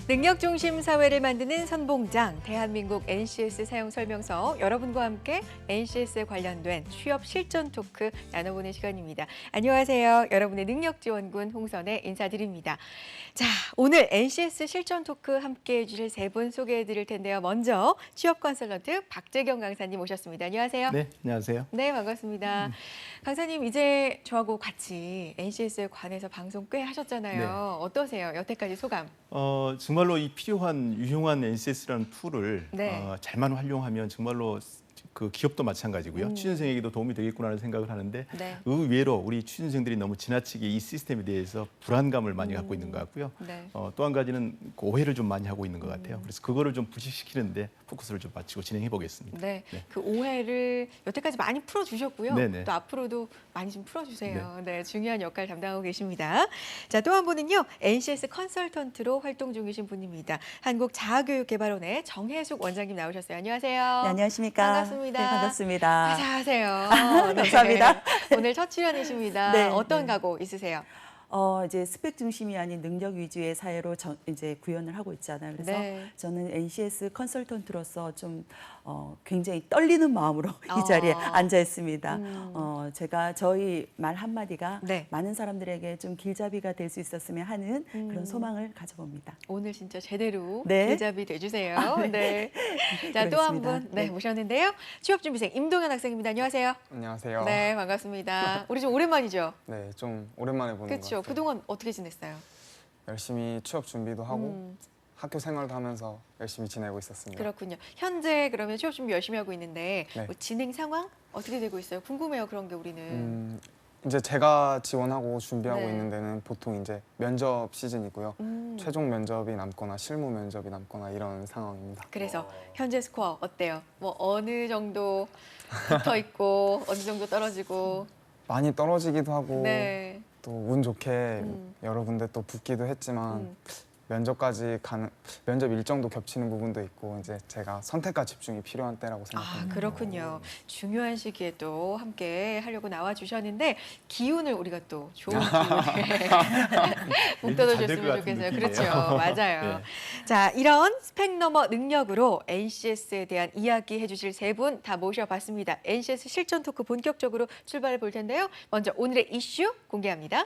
능력 중심 사회를 만드는 선봉장, 대한민국 NCS 사용 설명서, 여러분과 함께 NCS에 관련된 취업 실전 토크 나눠보는 시간입니다. 안녕하세요. 여러분의 능력 지원군 홍선혜 인사드립니다. 자, 오늘 NCS 실전 토크 함께 해주실 세 분 소개해 드릴 텐데요. 먼저 취업 컨설턴트 박재경 강사님 모셨습니다. 안녕하세요. 네, 안녕하세요. 네, 반갑습니다. 강사님, 이제 저하고 같이 NCS에 관해서 방송 꽤 하셨잖아요. 네. 어떠세요? 여태까지 소감? 정말로 이 필요한 유용한 NCS라는 툴을 네. 잘만 활용하면 정말로 그 기업도 마찬가지고요. 취준생에게도 도움이 되겠구나라는 생각을 하는데 네. 의외로 우리 취준생들이 너무 지나치게 이 시스템에 대해서 불안감을 많이 갖고 있는 것 같고요. 네. 또 한 가지는 그 오해를 좀 많이 하고 있는 것 같아요. 그래서 그거를 좀 부식시키는데 포커스를 좀 맞추고 진행해 보겠습니다. 네. 네. 그 오해를 여태까지 많이 풀어주셨고요. 네네. 또 앞으로도 많이 좀 풀어주세요. 네. 중요한 역할 담당하고 계십니다. 자, 또 한 분은요. NCS 컨설턴트로 활동 중이신 분입니다. 한국자아교육개발원의 정혜숙 원장님 나오셨어요. 안녕하세요. 네, 안녕하십니까. 반갑습니다. 네, 반갑습니다. 자자하세요. 감사합니다. 오늘 첫 출연이십니다. 네, 어떤 네. 각오 있으세요? 이제 스펙 중심이 아닌 능력 위주의 사회로 이제 구현을 하고 있잖아요. 그래서 네. 저는 NCS 컨설턴트로서 좀 굉장히 떨리는 마음으로 이 자리에 앉아 있습니다. 제가 저희 말 한마디가 네. 많은 사람들에게 좀 길잡이가 될 수 있었으면 하는 그런 소망을 가져봅니다. 오늘 진짜 제대로 네. 길잡이 돼주세요. 네. 자, 또 한 분 네. 모셨는데요. 취업준비생 임동현 학생입니다. 안녕하세요. 안녕하세요. 네, 반갑습니다. 우리 좀 오랜만이죠? 네, 좀 오랜만에 보는 것 그렇죠. 같아요. 그동안 어떻게 지냈어요? 열심히 취업 준비도 하고 학교 생활도 하면서 열심히 지내고 있었습니다. 그렇군요. 현재 그러면 취업 준비 열심히 하고 있는데 네. 뭐 진행 상황 어떻게 되고 있어요? 궁금해요. 그런 게 우리는. 이제 제가 지원하고 준비하고 네. 있는 데는 보통 이제 면접 시즌이고요. 최종 면접이 남거나 실무 면접이 남거나 이런 상황입니다. 그래서 현재 스코어 어때요? 뭐 어느 정도 붙어 있고 어느 정도 떨어지고. 많이 떨어지기도 하고 네. 또 운 좋게 여러 군데 또 붙기도 했지만 면접까지 가는 면접 일정도 겹치는 부분도 있고 이제 제가 선택과 집중이 필요한 때라고 생각합니다. 그렇군요. 중요한 시기에 또 함께 하려고 나와 주셨는데 기운을 우리가 또 좋은 기운에 북돋아 잘될것 줬으면 같은 좋겠어요. 느낌이에요. 그렇죠. 맞아요. 네. 자, 이런 스펙 너머 능력으로 NCS에 대한 이야기 해주실 세 분 다 모셔봤습니다. NCS 실전 토크 본격적으로 출발해 볼 텐데요. 먼저 오늘의 이슈 공개합니다.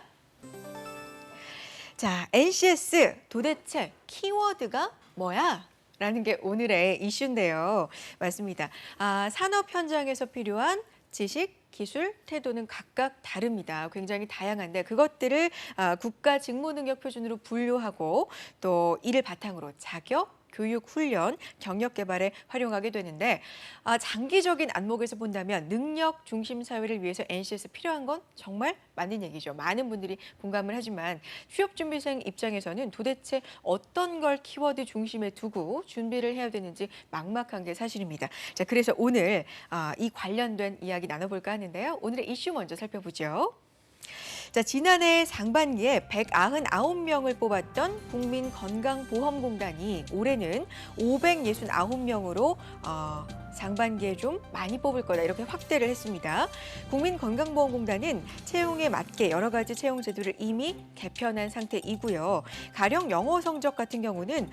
자, NCS 도대체 키워드가 뭐야? 라는 게 오늘의 이슈인데요. 맞습니다. 산업 현장에서 필요한 지식, 기술, 태도는 각각 다릅니다. 굉장히 다양한데 그것들을 국가 직무 능력 표준으로 분류하고 또 이를 바탕으로 자격, 교육, 훈련, 경력 개발에 활용하게 되는데 장기적인 안목에서 본다면 능력 중심 사회를 위해서 NCS 필요한 건 정말 맞는 얘기죠. 많은 분들이 공감을 하지만 취업준비생 입장에서는 도대체 어떤 걸 키워드 중심에 두고 준비를 해야 되는지 막막한 게 사실입니다. 자, 그래서 오늘 이 관련된 이야기 나눠볼까 하는데요. 오늘의 이슈 먼저 살펴보죠. 자, 지난해 상반기에 199명을 뽑았던 국민건강보험공단이 올해는 569명으로 상반기에 좀 많이 뽑을 거다 이렇게 확대를 했습니다. 국민건강보험공단은 채용에 맞게 여러 가지 채용 제도를 이미 개편한 상태이고요. 가령 영어 성적 같은 경우는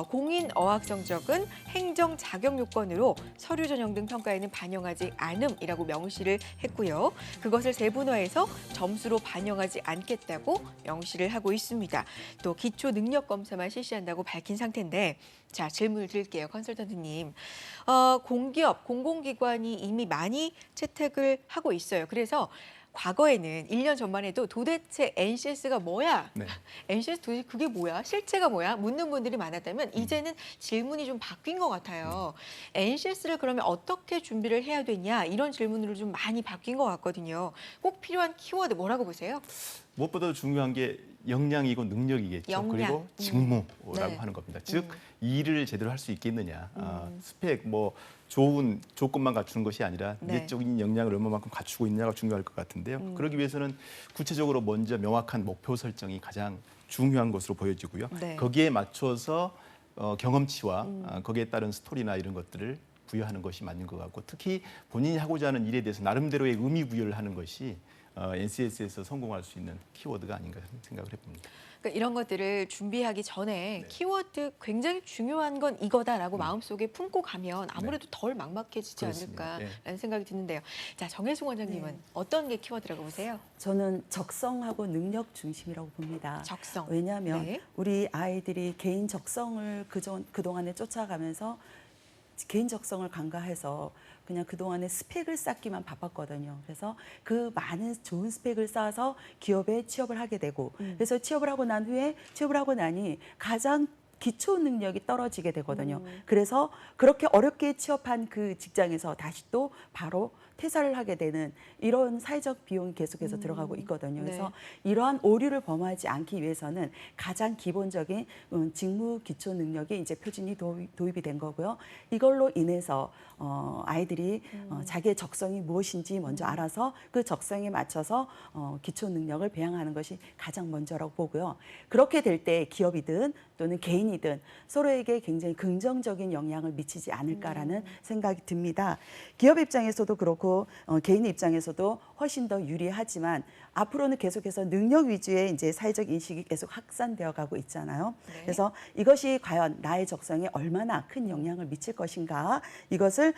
공인 어학 성적은 행정 자격 요건으로 서류 전형 등 평가에는 반영하지 않음이라고 명시를 했고요. 그것을 세분화해서 점수로 반영하지 않겠다고 명시를 하고 있습니다. 또 기초 능력 검사만 실시한다고 밝힌 상태인데 자, 질문을 드릴게요. 컨설턴트님. 공기업, 공공기관이 이미 많이 채택을 하고 있어요. 그래서 과거에는 1년 전만 해도 도대체 NCS가 뭐야? 네. NCS 도대체 그게 뭐야? 실체가 뭐야? 묻는 분들이 많았다면 이제는 질문이 좀 바뀐 것 같아요. NCS를 그러면 어떻게 준비를 해야 되냐? 이런 질문으로 좀 많이 바뀐 것 같거든요. 꼭 필요한 키워드 뭐라고 보세요? 무엇보다도 중요한 게 역량이고 능력이겠죠. 역량. 그리고 직무라고 네. 하는 겁니다. 즉 일을 제대로 할 수 있겠느냐. 스펙 뭐 좋은 조건만 갖추는 것이 아니라 네. 내적인 역량을 얼마만큼 갖추고 있느냐가 중요할 것 같은데요. 그러기 위해서는 구체적으로 먼저 명확한 목표 설정이 가장 중요한 것으로 보여지고요. 네. 거기에 맞춰서 경험치와 거기에 따른 스토리나 이런 것들을 부여하는 것이 맞는 것 같고 특히 본인이 하고자 하는 일에 대해서 나름대로의 의미 부여를 하는 것이 NCS에서 성공할 수 있는 키워드가 아닌가 생각을 해봅니다. 그러니까 이런 것들을 준비하기 전에 네. 키워드 굉장히 중요한 건 이거다라고 마음속에 품고 가면 아무래도 덜 막막해지지 그렇습니다. 않을까라는 생각이 드는데요. 자, 정혜숙 원장님은 네. 어떤 게 키워드라고 보세요? 저는 적성하고 능력 중심이라고 봅니다. 적성. 왜냐하면 네. 우리 아이들이 개인 적성을 그동안에 쫓아가면서 개인 적성을 간과해서 그냥 그동안에 스펙을 쌓기만 바빴거든요. 그래서 그 많은 좋은 스펙을 쌓아서 기업에 취업을 하게 되고 그래서 취업을 하고 난 후에 취업을 하고 나니 가장 기초 능력이 떨어지게 되거든요. 그래서 그렇게 어렵게 취업한 그 직장에서 다시 또 바로 퇴사를 하게 되는 이런 사회적 비용이 계속해서 들어가고 있거든요. 그래서 이러한 오류를 범하지 않기 위해서는 가장 기본적인 직무 기초 능력이 이제 표준이 도입이 된 거고요. 이걸로 인해서 아이들이 자기의 적성이 무엇인지 먼저 알아서 그 적성에 맞춰서 기초 능력을 배양하는 것이 가장 먼저라고 보고요. 그렇게 될 때 기업이든 또는 개인이든 서로에게 굉장히 긍정적인 영향을 미치지 않을까라는 생각이 듭니다. 기업 입장에서도 그렇고 개인 입장에서도 훨씬 더 유리하지만 앞으로는 계속해서 능력 위주의 이제 사회적 인식이 계속 확산되어 가고 있잖아요. 네. 그래서 이것이 과연 나의 적성에 얼마나 큰 영향을 미칠 것인가 이것을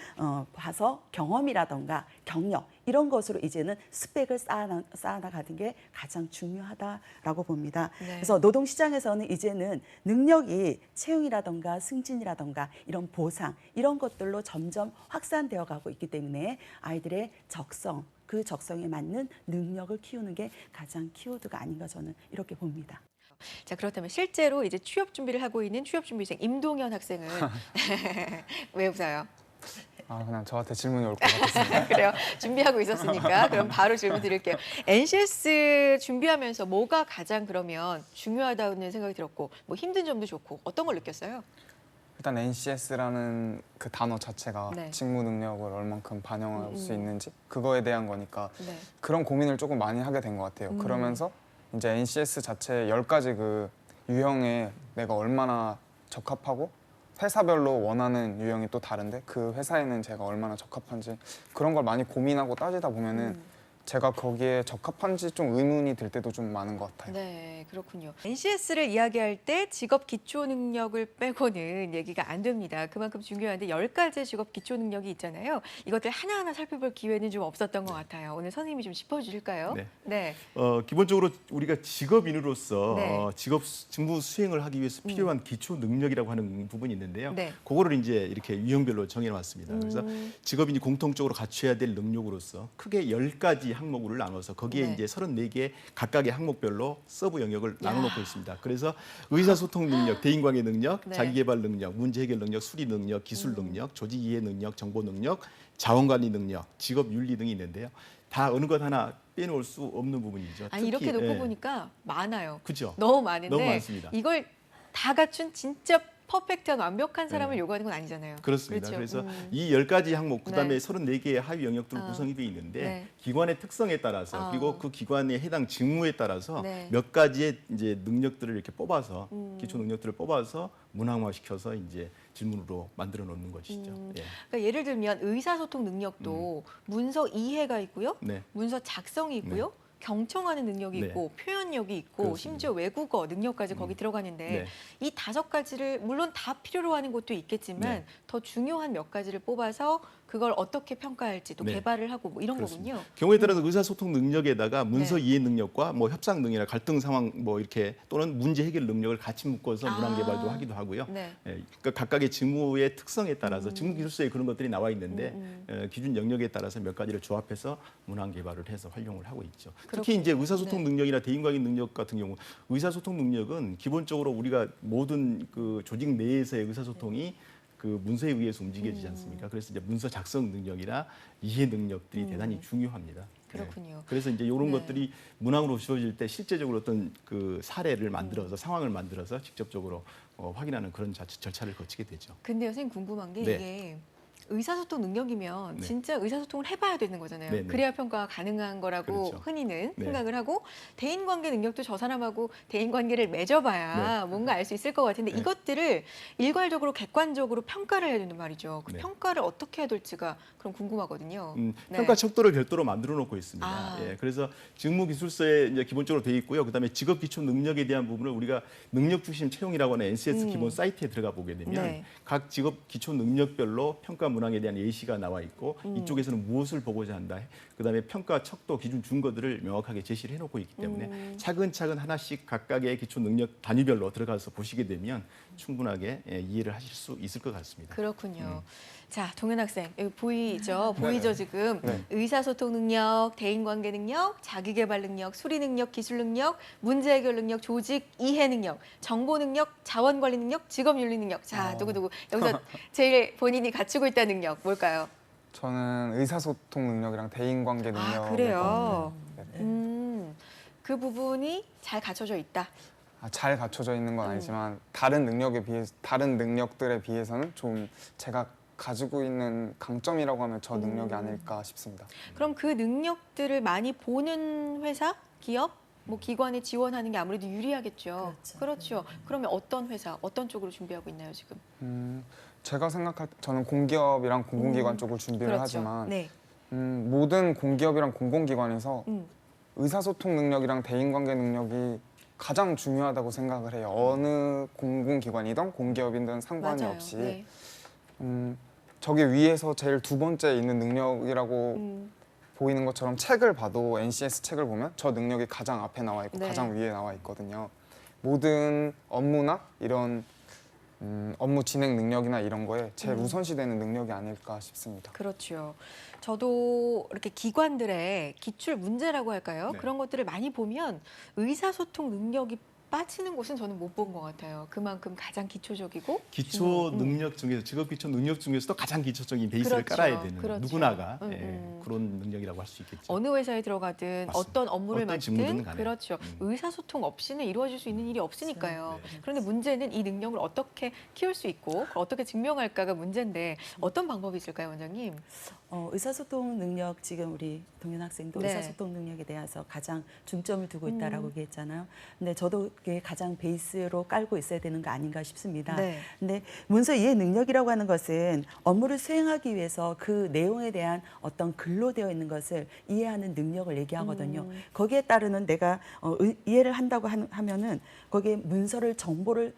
봐서 경험이라던가 경력 이런 것으로 이제는 스펙을 쌓아나가는 게 가장 중요하다라고 봅니다. 네. 그래서 노동시장에서는 이제는 능력이 채용이라던가 승진이라던가 이런 보상 이런 것들로 점점 확산되어 가고 있기 때문에 아이들의 적성 그 적성에 맞는 능력을 키우는 게 가장 키워드가 아닌가 저는 이렇게 봅니다. 자, 그렇다면 실제로 이제 취업 준비를 하고 있는 취업 준비생 임동현 학생은 왜 웃어요? 아, 그냥 저한테 질문이 올 것 같았습니다. 그래요. 준비하고 있었으니까 그럼 바로 질문 드릴게요. NCS 준비하면서 뭐가 가장 그러면 중요하다는 생각이 들었고 뭐 힘든 점도 좋고 어떤 걸 느꼈어요? 일단 NCS라는 그 단어 자체가 네. 직무 능력을 얼만큼 반영할 수 있는지 그거에 대한 거니까 네. 그런 고민을 조금 많이 하게 된 것 같아요. 그러면서 이제 NCS 자체 10가지 그 유형에 내가 얼마나 적합하고 회사별로 원하는 유형이 또 다른데 그 회사에는 제가 얼마나 적합한지 그런 걸 많이 고민하고 따지다 보면은 제가 거기에 적합한지 좀 의문이 들 때도 좀 많은 것 같아요. 네, 그렇군요. NCS를 이야기할 때 직업 기초 능력을 빼고는 얘기가 안 됩니다. 그만큼 중요한데 10가지 직업 기초 능력이 있잖아요. 이것들 하나하나 살펴볼 기회는 좀 없었던 것 같아요. 오늘 선생님이 좀 짚어주실까요? 네. 네. 기본적으로 우리가 직업인으로서 네. 직무 수행을 하기 위해서 필요한 기초 능력이라고 하는 부분이 있는데요. 네. 그거를 이제 이렇게 유형별로 정해놨습니다. 그래서 직업인이 공통적으로 갖춰야 될 능력으로서 크게 10가지 항목으로 나눠서 거기에 네. 이제 34개 각각의 항목별로 서브 영역을 나눠놓고 있습니다. 그래서 의사소통 능력, 대인관계 능력, 네. 자기개발 능력, 문제 해결 능력, 수리 능력, 기술 능력, 조직 이해 능력, 정보 능력, 자원관리 능력, 직업 윤리 등이 있는데요. 다 어느 것 하나 빼놓을 수 없는 부분이죠. 아니 이렇게 특히, 놓고 예. 보니까 많아요. 그죠? 너무 많은데 너무 많습니다. 이걸 다 갖춘 진짜 퍼펙트한 완벽한 사람을 네. 요구하는 건 아니잖아요. 그렇습니다. 그렇죠? 그래서 이 10가지 항목, 그다음에 네. 34개의 하위 영역들로 아. 구성이 되어 있는데 네. 기관의 특성에 따라서 아. 그리고 그 기관에 해당 직무에 따라서 네. 몇 가지의 이제 능력들을 이렇게 뽑아서 기초 능력들을 뽑아서 문항화시켜서 이제 질문으로 만들어 놓는 것이죠. 예. 그러니까 예를 들면 의사소통 능력도 문서 이해가 있고요. 네. 문서 작성이 있고요. 경청하는 능력이 네. 있고 표현력이 있고 그렇습니다. 심지어 외국어 능력까지 거기 들어가는데 네. 이 5가지를 물론 다 필요로 하는 곳도 있겠지만 네. 더 중요한 몇 가지를 뽑아서 그걸 어떻게 평가할지 또 네. 개발을 하고 뭐 이런 그렇습니다. 거군요. 경우에 따라서 의사소통 능력에다가 문서 네. 이해 능력과 뭐 협상 능력이나 갈등 상황 뭐 이렇게 또는 문제 해결 능력을 같이 묶어서 문항 개발도 하기도 하고요. 네. 예, 그러니까 각각의 직무의 특성에 따라서 직무 기술서에 그런 것들이 나와 있는데 기준 영역에 따라서 몇 가지를 조합해서 문항 개발을 해서 활용을 하고 있죠. 특히 이제 의사소통 네. 능력이나 대인관계 능력 같은 경우 의사소통 능력은 기본적으로 우리가 모든 그 조직 내에서의 의사소통이 그 문서에 의해서 움직여지지 않습니까? 그래서 이제 문서 작성 능력이나 이해 능력들이 대단히 중요합니다. 그렇군요. 네. 그래서 이제 이런 네. 것들이 문항으로 주어질 때 실제적으로 어떤 그 사례를 만들어서 상황을 만들어서 직접적으로 확인하는 그런 절차를 거치게 되죠. 근데 선생님 궁금한 게 네. 이게 의사소통 능력이면 네. 진짜 의사소통을 해봐야 되는 거잖아요. 네, 네. 그래야 평가가 가능한 거라고 그렇죠. 흔히는 네. 생각을 하고 대인관계 능력도 저 사람하고 대인관계를 맺어봐야 뭔가 알 수 있을 것 같은데 네. 이것들을 일괄적으로 객관적으로 평가를 해야 된단 말이죠. 그 네. 평가를 어떻게 해야 될지가 그럼 궁금하거든요. 네. 평가 척도를 별도로 만들어 놓고 있습니다. 아. 예, 그래서 직무기술서에 이제 기본적으로 돼 있고요. 그다음에 직업 기초 능력에 대한 부분을 우리가 능력 중심 채용이라고 하는 NCS 기본 사이트에 들어가 보게 되면 네. 각 직업 기초 능력별로 평가 문항에 대한 예시가 나와 있고 이쪽에서는 무엇을 보고자 한다. 그다음에 평가 척도 기준 준거들을 명확하게 제시를 해놓고 있기 때문에 차근차근 하나씩 각각의 기초 능력 단위별로 들어가서 보시게 되면 충분하게 이해를 하실 수 있을 것 같습니다. 그렇군요. 자, 동현 학생, 여기 보이죠? 보이죠, 지금? 네. 의사소통 능력, 대인관계 능력, 자기개발 능력, 수리 능력, 기술 능력, 문제 해결 능력, 조직 이해 능력, 정보 능력, 자원관리 능력, 직업윤리 능력. 자, 누구누구. 여기서 제일 본인이 갖추고 있다는 능력, 뭘까요? 저는 의사소통 능력이랑 대인관계 능력. 아, 그래요? 네. 그 부분이 잘 갖춰져 있다. 잘 갖춰져 있는 건 아니지만 다른 능력들에 비해서는 좀 제가 가지고 있는 강점이라고 하면 저 능력이 아닐까 싶습니다. 그럼 그 능력들을 많이 보는 회사, 기업, 뭐 기관에 지원하는 게 아무래도 유리하겠죠. 그렇죠. 그러면 어떤 회사, 어떤 쪽으로 준비하고 있나요, 지금? 제가 생각할 때 저는 공기업이랑 공공기관 쪽을 준비를 그렇죠. 하지만 네. 모든 공기업이랑 공공기관에서 의사소통 능력이랑 대인관계 능력이 가장 중요하다고 생각을 해요. 어느 공공기관이든 공기업이든 상관이 맞아요. 없이 네. 저기 위에서 제일 두 번째 있는 능력이라고 보이는 것처럼 책을 봐도 NCS 책을 보면 저 능력이 가장 앞에 나와 있고 네. 가장 위에 나와 있거든요. 모든 업무나 이런 업무 진행 능력이나 이런 거에 제일 우선시되는 능력이 아닐까 싶습니다. 그렇죠. 저도 이렇게 기관들의 기출 문제라고 할까요? 네. 그런 것들을 많이 보면 의사소통 능력이 빠지는 곳은 저는 못 본 것 같아요. 그만큼 가장 기초적이고 기초 능력 중에서 직업 기초 능력 중에서도 가장 기초적인 베이스를 그렇죠. 깔아야 되는 그렇죠. 누구나가 음. 그런 능력이라고 할 수 있겠죠. 어느 회사에 들어가든 맞습니다. 어떤 업무를 어떤 직무든 맡든 간에. 그렇죠. 의사소통 없이는 이루어질 수 있는 일이 없으니까요. 네. 그런데 문제는 이 능력을 어떻게 키울 수 있고 그걸 어떻게 증명할까가 문제인데 어떤 방법이 있을까요, 원장님? 의사소통 능력 지금 우리 동현 학생도 네. 의사소통 능력에 대해서 가장 중점을 두고 있다라고 얘기했잖아요. 근데 저도 그게 가장 베이스로 깔고 있어야 되는 거 아닌가 싶습니다. 네. 근데 문서 이해 능력이라고 하는 것은 업무를 수행하기 위해서 그 내용에 대한 어떤 글로 되어 있는 것을 이해하는 능력을 얘기하거든요. 거기에 따르는 내가 이해를 한다고 하면은 거기에 문서를 정보를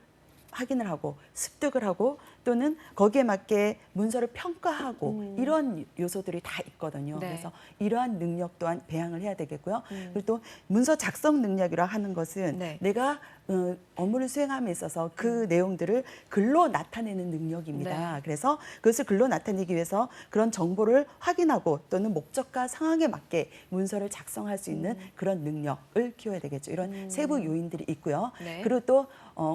확인을 하고 습득을 하고 또는 거기에 맞게 문서를 평가하고 이런 요소들이 다 있거든요. 네. 그래서 이러한 능력 또한 배양을 해야 되겠고요. 그리고 또 문서 작성 능력이라 하는 것은 네. 내가 업무를 수행함에 있어서 그 내용들을 글로 나타내는 능력입니다. 네. 그래서 그것을 글로 나타내기 위해서 그런 정보를 확인하고 또는 목적과 상황에 맞게 문서를 작성할 수 있는 그런 능력을 키워야 되겠죠. 이런 세부 요인들이 있고요. 네. 그리고 또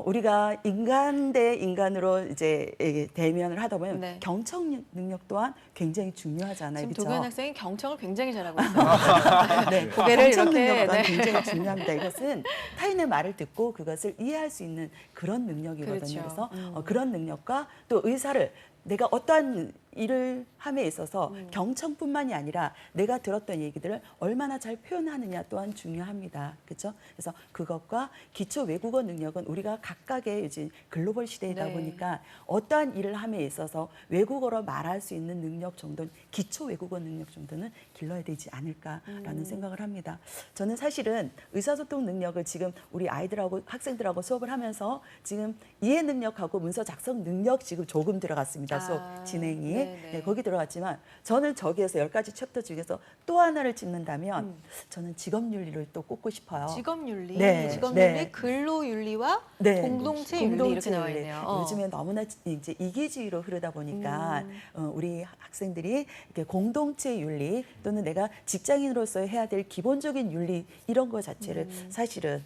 우리가 인간 대 인간으로 이제 대면을 하다 보면 네. 경청 능력 또한 굉장히 중요하잖아요. 지금 그렇죠? 동현 학생이 경청을 굉장히 잘하고 있어요. 네, 고개를 경청 이렇게, 능력 또한 네. 굉장히 중요합니다. 이것은 타인의 말을 듣고 그것을 이해할 수 있는 그런 능력이거든요. 그렇죠. 그래서 그런 능력과 또 의사를 내가 어떠한 일을 함에 있어서 경청뿐만이 아니라 내가 들었던 얘기들을 얼마나 잘 표현하느냐 또한 중요합니다. 그렇죠? 그래서 그것과 기초 외국어 능력은 우리가 각각의 요즘 글로벌 시대이다 네. 보니까 어떠한 일을 함에 있어서 외국어로 말할 수 있는 능력 정도는 기초 외국어 능력 정도는 길러야 되지 않을까라는 생각을 합니다. 저는 사실은 의사소통 능력을 지금 우리 아이들하고 학생들하고 수업을 하면서 지금 이해 능력하고 문서 작성 능력 지금 조금 들어갔습니다. 수업 진행이. 네네. 네, 거기 들어갔지만 저는 저기에서 10가지 챕터 중에서 또 하나를 찝는다면 저는 직업윤리를 또 꼽고 싶어요. 직업윤리, 네, 직업윤리, 네. 근로윤리와 네, 공동체 윤리 이렇게 공동체 나와 윤리. 있네요. 요즘에 너무나 이제 이기주의로 흐르다 보니까 우리 학생들이 이렇게 공동체 윤리 또는 내가 직장인으로서 해야 될 기본적인 윤리 이런 거 자체를 사실은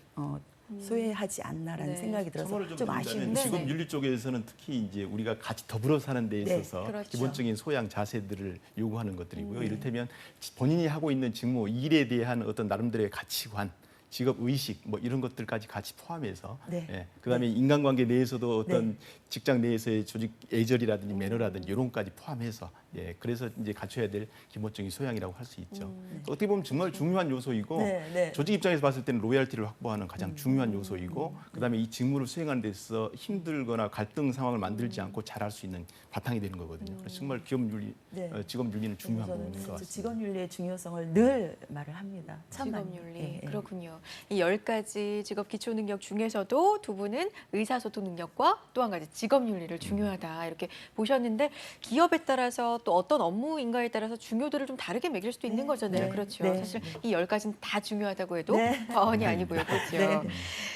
소외하지 않나라는 네. 생각이 들어서 첨언을 좀 드리자면 아쉬운데 직업 윤리 쪽에서는 특히 이제 우리가 같이 더불어 사는 데 네, 있어서 그렇죠. 기본적인 소양 자세들을 요구하는 것들이고요. 이를테면 본인이 하고 있는 직무 일에 대한 어떤 나름대로의 가치관, 직업 의식 뭐 이런 것들까지 같이 포함해서 네. 예, 그다음에 인간관계 내에서도 어떤 직장 내에서의 조직 예절이라든지 매너라든지 이런 것까지 포함해서 예, 그래서 이제 갖춰야 될 기본적인 소양이라고 할 수 있죠. 또 어떻게 보면 정말 중요한 요소이고 네, 네. 조직 입장에서 봤을 때는 로열티를 확보하는 가장 중요한 요소이고 그다음에 이 직무를 수행하는 데 있어서 힘들거나 갈등 상황을 만들지 않고 잘할 수 있는 바탕이 되는 거거든요. 그래서 정말 기업 윤리, 네. 직업 윤리는 중요한 저는 부분인 것 같습니다. 직업 윤리의 중요성을 늘 말을 합니다. 참 직업 많이. 윤리. 예, 예. 그렇군요. 이 10가지 직업 기초 능력 중에서도 두 분은 의사소통 능력과 또 한 가지 직업 윤리를 중요하다 이렇게 보셨는데 기업에 따라서 또 어떤 업무인가에 따라서 중요도를 좀 다르게 매길 수도 있는 네. 거잖아요. 네. 그렇죠. 네. 사실 이 10가지는 다 중요하다고 해도 네. 과언이 아니고요. 그렇죠. 네.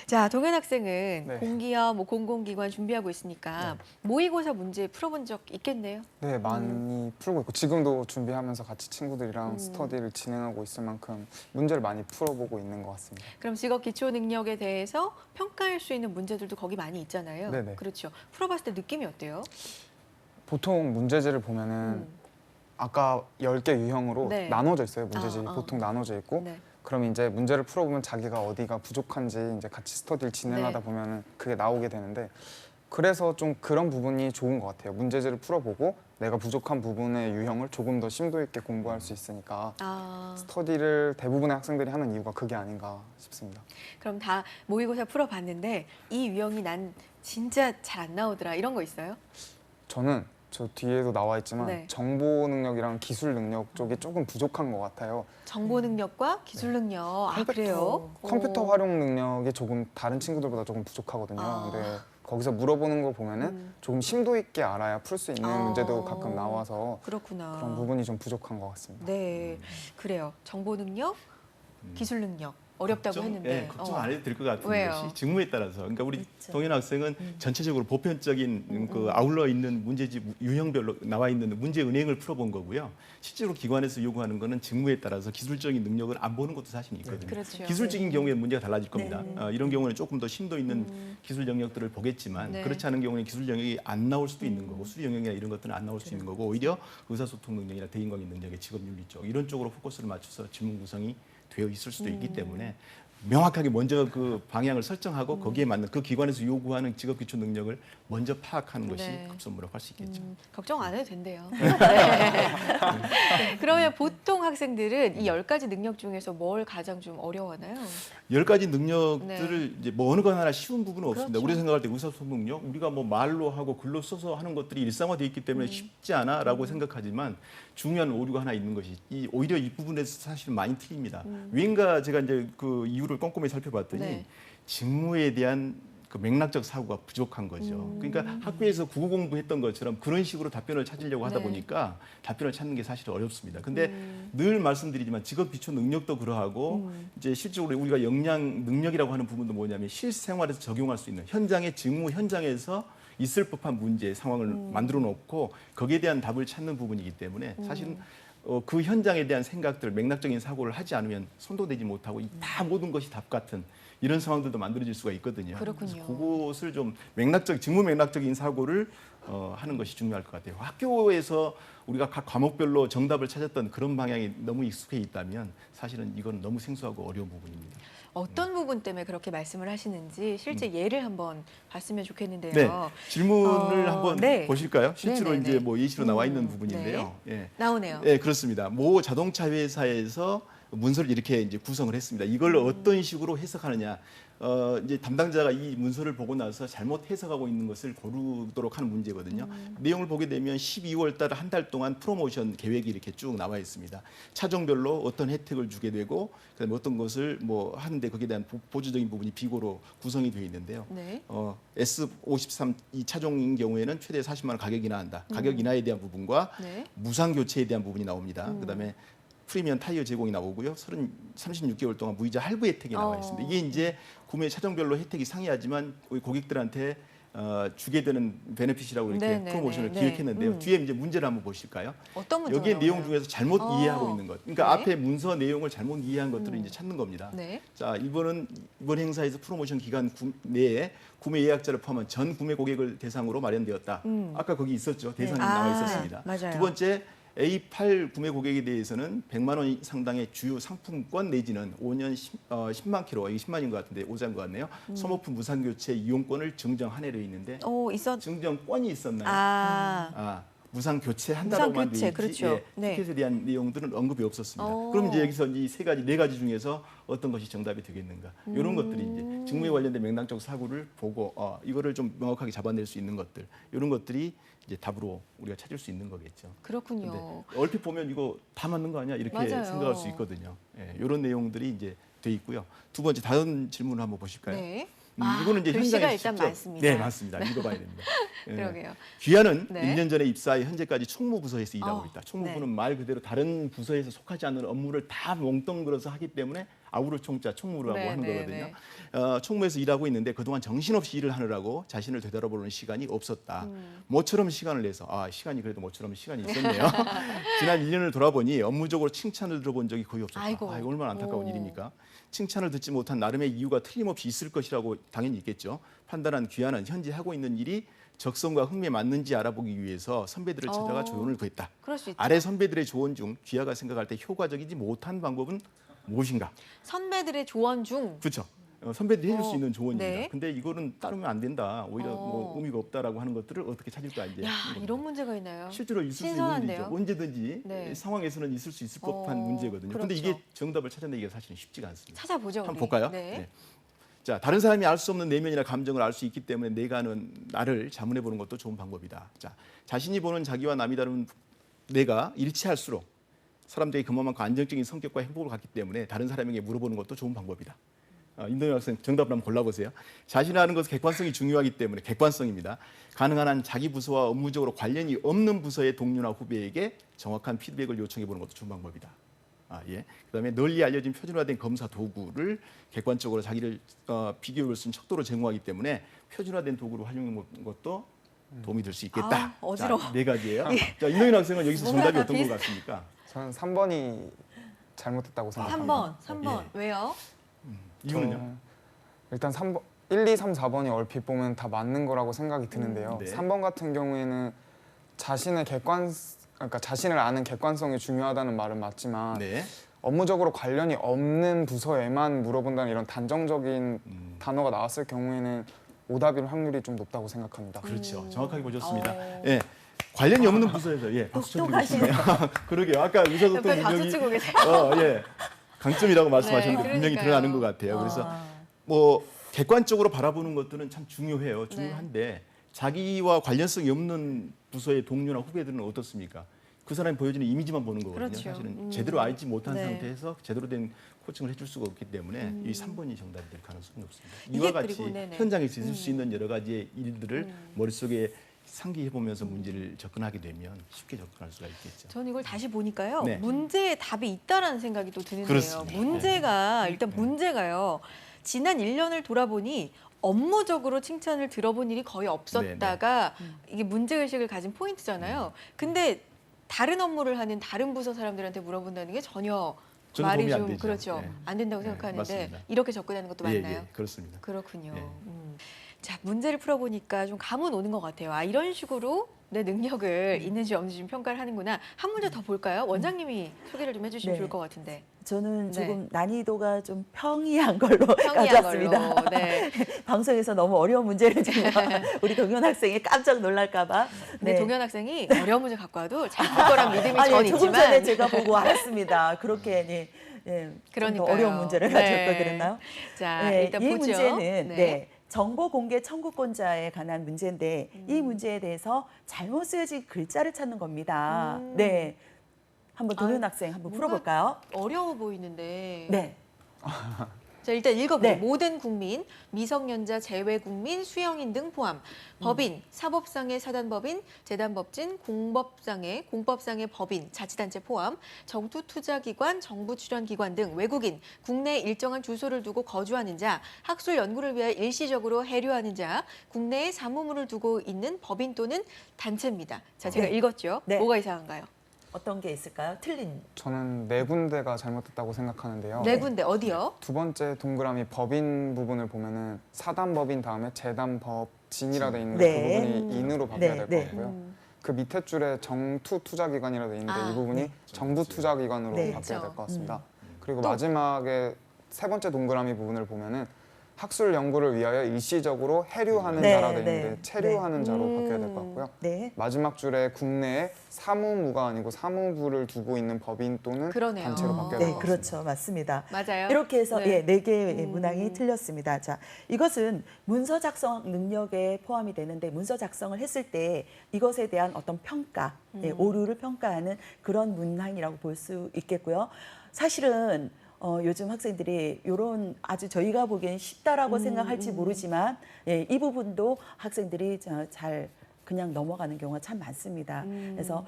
자, 동현 학생은 네. 공기업, 뭐 공공기관 준비하고 있으니까 모의고사 문제 풀어본 적 있겠네요. 네, 많이 풀고 있고 지금도 준비하면서 같이 친구들이랑 스터디를 진행하고 있을 만큼 문제를 많이 풀어보고 있는 것 같습니다. 그럼 직업 기초 능력에 대해서 평가할 수 있는 문제들도 거기 많이 있잖아요. 네네. 그렇죠. 풀어봤을 때 느낌이 어때요? 보통 문제지를 보면은 아까 10개 유형으로 네. 나눠져 있어요. 문제집이 아, 아. 보통 나눠져 있고 네. 그럼 이제 문제를 풀어보면 자기가 어디가 부족한지 이제 같이 스터디를 진행하다 네. 보면은 그게 나오게 되는데 그래서 좀 그런 부분이 좋은 것 같아요. 문제지를 풀어보고 내가 부족한 부분의 유형을 조금 더 심도 있게 공부할 수 있으니까 아, 스터디를 대부분의 학생들이 하는 이유가 그게 아닌가 싶습니다. 그럼 다 모의고사 풀어봤는데 이 유형이 난 진짜 잘 안 나오더라 이런 거 있어요? 저는 저 뒤에도 나와 있지만 네. 정보 능력이랑 기술 능력 쪽이 조금 부족한 것 같아요. 정보 능력과 기술 능력. 아, 그래요? 컴퓨터 오. 활용 능력이 조금 다른 친구들보다 조금 부족하거든요. 아. 근데 거기서 물어보는 거 보면은 조금 심도 있게 알아야 풀 수 있는 아. 문제도 가끔 나와서 그렇구나. 그런 부분이 좀 부족한 것 같습니다. 네, 그래요. 정보 능력, 기술 능력 어렵다고 했는데. 걱정 안 해도 될 것 같은 왜요? 것이 직무에 따라서. 그러니까 우리 그렇죠. 동현 학생은 전체적으로 보편적인 그 아울러 있는 문제집 유형별로 나와 있는 문제 은행을 풀어본 거고요. 실제로 기관에서 요구하는 거는 직무에 따라서 기술적인 능력을 안 보는 것도 사실이 있거든요. 그렇죠. 기술적인 경우에 문제가 달라질 겁니다. 네. 이런 경우는 조금 더 심도 있는 기술 영역들을 보겠지만 네. 그렇지 않은 경우는 기술 영역이 안 나올 수도 있는 거고 수리 영역이나 이런 것들은 안 나올 수 있는 거고 오히려 의사소통 능력이나 대인관계 능력의 직업 윤리 쪽 이런 쪽으로 포커스를 맞춰서 질문 구성이 되어 있을 수도 있기 때문에 명확하게 먼저 그 방향을 설정하고 거기에 맞는 그 기관에서 요구하는 직업 기초 능력을 먼저 파악하는 것이 네. 급선무라고 할 수 있겠죠. 걱정 안 해도 된대요. 네. 그러면 보통 학생들은 이 10가지 능력 중에서 뭘 가장 좀 어려워하나요? 10가지 능력들을 이제 뭐 어느 거 하나 쉬운 부분은 없습니다. 그렇죠. 우리 생각할 때 의사소통 능력, 우리가 뭐 말로 하고 글로 써서 하는 것들이 일상화되어 있기 때문에 쉽지 않아라고 생각하지만 중요한 오류가 하나 있는 것이 오히려 이 부분에서 사실 많이 틀립니다. 왠가 제가 이제 그 이유를 꼼꼼히 살펴봤더니 네. 직무에 대한 그 맥락적 사고가 부족한 거죠. 그러니까 학교에서 국어 공부했던 것처럼 그런 식으로 답변을 찾으려고 하다 네. 보니까 답변을 찾는 게 사실 어렵습니다. 근데 늘 말씀드리지만 직업 기초 능력도 그러하고 이제 실질적으로 우리가 역량 능력이라고 하는 부분도 뭐냐면 실생활에서 적용할 수 있는 현장의 직무 현장에서 있을 법한 문제 상황을 만들어 놓고 거기에 대한 답을 찾는 부분이기 때문에 사실은 그 현장에 대한 생각들 맥락적인 사고를 하지 않으면 손도 대지 못하고 다 모든 것이 답 같은 이런 상황들도 만들어질 수가 있거든요. 그렇군요. 그래서 그것을 좀 직무 맥락적인 사고를 하는 것이 중요할 것 같아요. 학교에서 우리가 각 과목별로 정답을 찾았던 그런 방향이 너무 익숙해 있다면 사실은 이건 너무 생소하고 어려운 부분입니다. 어떤 부분 때문에 그렇게 말씀을 하시는지 실제 예를 한번 봤으면 좋겠는데요. 네, 질문을 한번 네. 보실까요? 실제로 네네네. 이제 뭐 예시로 나와 있는 부분인데요. 예. 나오네요. 네, 그렇습니다. 모 자동차 회사에서 문서를 이렇게 이제 구성을 했습니다. 이걸 어떤 식으로 해석하느냐. 이제 담당자가 이 문서를 보고 나서 잘못 해석하고 있는 것을 고르도록 하는 문제거든요. 내용을 보게 되면 12월 달 한 달 동안 프로모션 계획이 이렇게 쭉 나와 있습니다. 차종별로 어떤 혜택을 주게 되고 그다음에 어떤 것을 뭐 하는데 거기에 대한 보조적인 부분이 비고로 구성이 되어 있는데요. 네. S53 이 차종인 경우에는 최대 40만 원 가격 인하한다. 가격 인하에 대한 부분과 네. 무상 교체에 대한 부분이 나옵니다. 그다음에 프리미엄 타이어 제공이 나오고요. 36개월 동안 무이자 할부 혜택이 나와 있습니다. 이게 이제 구매 차종별로 혜택이 상이하지만 우리 고객들한테 주게 되는 베네핏이라고 이렇게 네네네. 프로모션을 네. 기획했는데요. 뒤에 이제 문제를 한번 보실까요? 어떤 문제가 여기에 내용 나오나요? 중에서 잘못 이해하고 있는 것. 그러니까 네. 앞에 문서 내용을 잘못 이해한 것들을 이제 찾는 겁니다. 네. 자, 이번 행사에서 프로모션 기간 내에 구매 예약자를 포함한 전 구매 고객을 대상으로 마련되었다. 아까 거기 있었죠. 대상이 네. 나와 아, 있었습니다. 맞아요. 두 번째 A8 구매 고객에 대해서는 100만 원 상당의 주요 상품권 내지는 5년 10만 킬로, 이게 10만인 것 같은데 오자인 것 같네요. 소모품 무상 교체 이용권을 증정 한 해로 있는데 증정권이 있었나요? 무상 교체한다고만 교체, 돼 있지 그렇죠. 네. 티켓에 대한 내용들은 언급이 없었습니다. 그럼 이제 여기서 이 네 가지 중에서 어떤 것이 정답이 되겠는가? 이런 것들이 이제 직무에 관련된 맥락적 사고를 보고 이거를 좀 명확하게 잡아낼 수 있는 것들, 이런 것들이 이제 답으로 우리가 찾을 수 있는 거겠죠. 그렇군요. 근데 얼핏 보면 이거 다 맞는 거 아니야? 이렇게 맞아요. 생각할 수 있거든요. 예, 이런 내용들이 이제 돼 있고요. 두 번째 다른 질문을 한번 보실까요? 네. 이거는 이제 글씨가 현장에서 일단 직접 많습니다. 네, 맞습니다. 읽어봐야 됩니다. 예. 그러게요. 귀하는 네. 1년 전에 입사해 현재까지 총무부서에서 일하고 있다. 네. 총무부는 말 그대로 다른 부서에서 속하지 않는 업무를 다 몽뚱그려서 하기 때문에 아우르 총자 총무라고 네, 하는 네, 거거든요. 총무에서 일하고 있는데 그동안 정신없이 일을 하느라고 자신을 되돌아보는 시간이 없었다. 모처럼 시간을 내서 시간이 그래도 모처럼 시간이 있었네요. 지난 1년을 돌아보니 업무적으로 칭찬을 들어본 적이 거의 없었다. 아이고. 이거 얼마나 안타까운 일입니까? 칭찬을 듣지 못한 나름의 이유가 틀림없이 있을 것이라고 당연히 있겠죠. 판단한 귀하는 현재 하고 있는 일이 적성과 흥미에 맞는지 알아보기 위해서 선배들을 찾아가 조언을 구했다. 그럴 수 있죠. 아래 선배들의 조언 중 귀하가 생각할 때 효과적이지 못한 방법은 무엇인가? 선배들의 조언 중 그렇죠. 선배들이 해줄 수 있는 조언입니다. 네. 근데 이거는 따르면 안 된다. 오히려 뭐 의미가 없다라고 하는 것들을 어떻게 찾을까 이제. 야, 이런 문제가 있나요? 실제로 있을 수 있는 신선한데요? 일이죠. 언제든지 네. 상황에서는 있을 수 있을 법한 문제거든요. 그런데 그렇죠. 이게 정답을 찾아내기가 사실은 쉽지가 않습니다. 찾아보죠. 한번 우리. 볼까요? 네. 자, 다른 사람이 알 수 없는 내면이나 감정을 알 수 있기 때문에 내가 아는 나를 자문해 보는 것도 좋은 방법이다. 자, 자신이 보는 자기와 남이 다른 내가 일치할수록 사람들이 그만큼 안정적인 성격과 행복을 갖기 때문에 다른 사람에게 물어보는 것도 좋은 방법이다. 임동현 학생 정답을 한번 골라보세요. 자신이 아는 것은 객관성이 중요하기 때문에 객관성입니다. 가능한 한 자기 부서와 업무적으로 관련이 없는 부서의 동료나 후배에게 정확한 피드백을 요청해 보는 것도 좋은 방법이다. 예. 그다음에 널리 알려진 표준화된 검사 도구를 객관적으로 자기를 비교해 볼 수 있는 척도로 제공하기 때문에 표준화된 도구를 활용해 보는 것도 도움이 될 수 있겠다. 어지러워. 자, 네 가지예요. 자, 임동현 학생은 여기서 정답이 뭔가 어떤 것 같습니까? 저는 3번이 잘못됐다고 생각합니다. 3번. 예. 왜요? 이유는요? 일단 3번, 1, 2, 3, 4번이 얼핏 보면 다 맞는 거라고 생각이 드는데요. 네. 3번 같은 경우에는 그러니까 자신을 아는 객관성이 중요하다는 말은 맞지만 네. 업무적으로 관련이 없는 부서에만 물어본다는 이런 단정적인 단어가 나왔을 경우에는 오답일 확률이 좀 높다고 생각합니다. 그렇죠. 정확하게 보셨습니다. 예. 관련이 없는 부서에서 박수 쳐드리고 싶네요. 그러게요. 아까 의사소통 옆에 박수 능력이 치고 계세요. 예. 강점이라고 말씀하셨는데 네, 분명히 그러니까요. 드러나는 것 같아요. 그래서 뭐 객관적으로 바라보는 것들은 참 중요해요. 중요한데 자기와 관련성이 없는 부서의 동료나 후배들은 어떻습니까? 그 사람이 보여주는 이미지만 보는 거거든요. 그렇죠. 사실은 제대로 알지 못한 네. 상태에서 제대로 된 코칭을 해줄 수가 없기 때문에 이 3번이 정답이 될 가능성이 높습니다. 이게 이와 같이 그리고 네네. 현장에서 있을 수 있는 여러 가지의 일들을 머릿속에 상기해보면서 문제를 접근하게 되면 쉽게 접근할 수가 있겠죠. 저는 이걸 다시 보니까요. 네. 문제에 답이 있다라는 생각이 또 드는데요. 그렇습니다. 문제가 일단 문제가요. 지난 1년을 돌아보니 업무적으로 칭찬을 들어본 일이 거의 없었다가 이게 문제의식을 가진 포인트잖아요. 근데 다른 업무를 하는 다른 부서 사람들한테 물어본다는 게 전혀 저는 말이 도움이 안 좀 되죠. 그렇죠. 네. 안 된다고 네, 생각하는데 맞습니다. 이렇게 접근하는 것도 맞나요? 예, 그렇습니다. 그렇군요. 네. 자, 문제를 풀어보니까 좀 감은 오는 것 같아요. 이런 식으로 내 능력을 있는지 없는지 좀 평가를 하는구나. 한 문제 더 볼까요? 원장님이 소개를 좀 해주시면 네. 좋을 것 같은데. 저는 네. 조금 난이도가 좀 평이한 걸로 평이한 가져왔습니다. 걸로. 네. 방송에서 너무 어려운 문제를 주면 우리 동현 학생이 깜짝 놀랄까봐. 근데 동현 학생이 어려운 문제 갖고 와도 잘 풀 거란 믿음이 전 조금 있지만. 전에 제가 보고 알았습니다. 그렇게 좀더 그러니까요. 어려운 문제를 네. 가져올 걸 그랬나요? 자, 네, 일단 이 보죠. 문제는 정보 공개 청구권자에 관한 문제인데 이 문제에 대해서 잘못 쓰여진 글자를 찾는 겁니다. 네, 한번 동현 학생 한번 뭔가 풀어볼까요? 어려워 보이는데. 네. 자, 일단 읽어보죠. 네. 모든 국민, 미성년자 제외 국민, 수영인 등 포함. 법인, 사법상의 사단법인, 재단법진, 공법상의 법인, 자치단체 포함, 정투투자기관, 정부 출연기관 등 외국인, 국내에 일정한 주소를 두고 거주하는 자, 학술 연구를 위하여 일시적으로 해류하는 자, 국내에 사무물을 두고 있는 법인 또는 단체입니다. 자, 제가 네. 읽었죠. 네. 뭐가 이상한가요? 어떤 게 있을까요? 틀린. 저는 네 군데가 잘못됐다고 생각하는데요. 네 군데 어디요? 두 번째 동그라미 법인 부분을 보면은 사단법인 다음에 재단법진이라 돼 있는데 네. 그 부분이 인으로 바뀌어야 네, 될 네. 것 같고요. 그 밑에 줄에 정투 투자기관이라고 돼 있는데 이 부분이 네. 정부 투자기관으로 네. 바뀌어야 될 그렇죠. 것 같습니다. 그리고 또. 마지막에 세 번째 동그라미 부분을 보면은 학술 연구를 위하여 일시적으로 해류하는 네, 자라 돼 네, 있는데 체류하는 자로 바뀌어야 될 것 같고요. 네. 마지막 줄에 국내에 사무무가 아니고 사무부를 두고 있는 법인 또는 그러네요. 단체로 바뀌어야 될 네, 것 같습니다. 그렇죠. 맞습니다. 맞아요. 이렇게 해서 네. 네 개의 문항이 틀렸습니다. 자, 이것은 문서 작성 능력에 포함이 되는데 문서 작성을 했을 때 이것에 대한 어떤 평가, 오류를 평가하는 그런 문항이라고 볼 수 있겠고요. 사실은 요즘 학생들이 이런 아주 저희가 보기엔 쉽다라고 생각할지 모르지만 이 부분도 학생들이 잘 그냥 넘어가는 경우가 참 많습니다. 그래서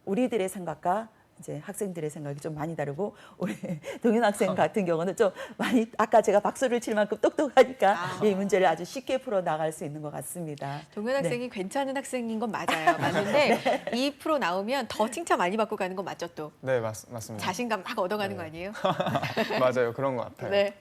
우리들의 생각과 이제 학생들의 생각이 좀 많이 다르고 우리 동현 학생 같은 경우는 좀 많이 아까 제가 박수를 칠 만큼 똑똑하니까 이 문제를 아주 쉽게 풀어 나갈 수 있는 것 같습니다. 동현 학생이 괜찮은 학생인 건 맞아요. 맞는데 이 프로 나오면 더 칭찬 많이 받고 가는 건 맞죠 또? 네, 맞습니다. 자신감 막 얻어가는 거 아니에요? 맞아요. 그런 것 같아요. 네.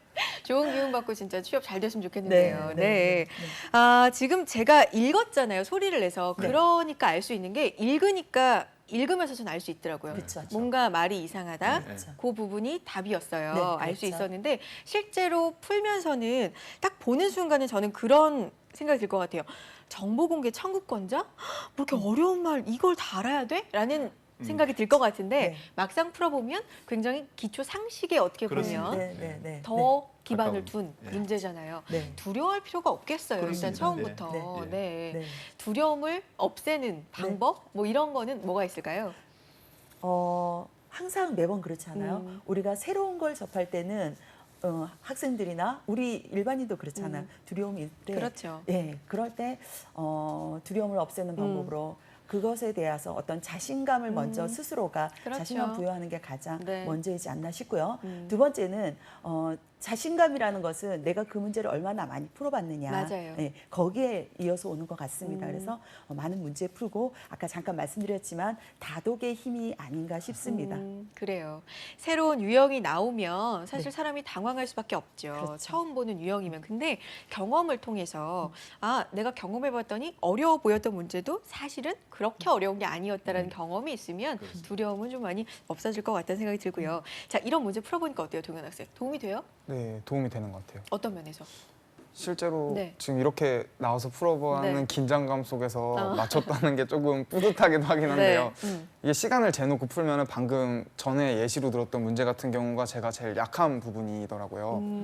좋은 기운 받고 진짜 취업 잘 됐으면 좋겠는데요. 네, 네. 네, 네. 아, 지금 제가 읽었잖아요. 소리를 내서. 네. 그러니까 알 수 있는 게 읽으니까 읽으면서 전 알 수 있더라고요. 그쵸. 뭔가 말이 이상하다. 네. 그 부분이 답이었어요. 네, 알 수 그렇죠. 있었는데 실제로 풀면서는 딱 보는 순간에 저는 그런 생각이 들 것 같아요. 정보 공개 청구권자? 뭐 이렇게 어려운 말 이걸 다 알아야 돼? 라는 생각이 들 것 같은데 네. 막상 풀어보면 굉장히 기초 상식에 어떻게 그렇습니다. 보면 네. 더 기반을 둔 네. 문제잖아요. 네. 두려워할 필요가 없겠어요. 그렇습니다. 일단 처음부터. 네. 네. 네. 두려움을 없애는 방법? 뭐 이런 거는 뭐가 있을까요? 항상 매번 그렇지 않아요? 우리가 새로운 걸 접할 때는 학생들이나 우리 일반인도 그렇잖아요. 두려움일 때. 그렇죠. 예, 그럴 때 두려움을 없애는 방법으로 그것에 대해서 어떤 자신감을 먼저 스스로가 그렇죠. 자신감 부여하는 게 가장 네. 먼저이지 않나 싶고요. 두 번째는 자신감이라는 것은 내가 그 문제를 얼마나 많이 풀어봤느냐. 맞아요. 예, 거기에 이어서 오는 것 같습니다. 그래서 많은 문제 풀고 아까 잠깐 말씀드렸지만 다독의 힘이 아닌가 싶습니다. 그래요. 새로운 유형이 나오면 사실 사람이 당황할 수밖에 없죠. 그렇죠. 처음 보는 유형이면. 근데 경험을 통해서 아, 내가 경험해봤더니 어려워 보였던 문제도 사실은 그렇게 어려운 게 아니었다라는 경험이 있으면 두려움은 좀 많이 없어질 것 같다는 생각이 들고요. 자, 이런 문제 풀어보니까 어때요, 동현 학생? 도움이 돼요? 네, 도움이 되는 것 같아요. 어떤 면에서? 실제로 네. 지금 이렇게 나와서 풀어보는 네. 긴장감 속에서 맞췄다는 게 조금 뿌듯하기도 하긴 한데요. 이게 시간을 재놓고 풀면은 방금 전에 예시로 들었던 문제 같은 경우가 제가 제일 약한 부분이더라고요.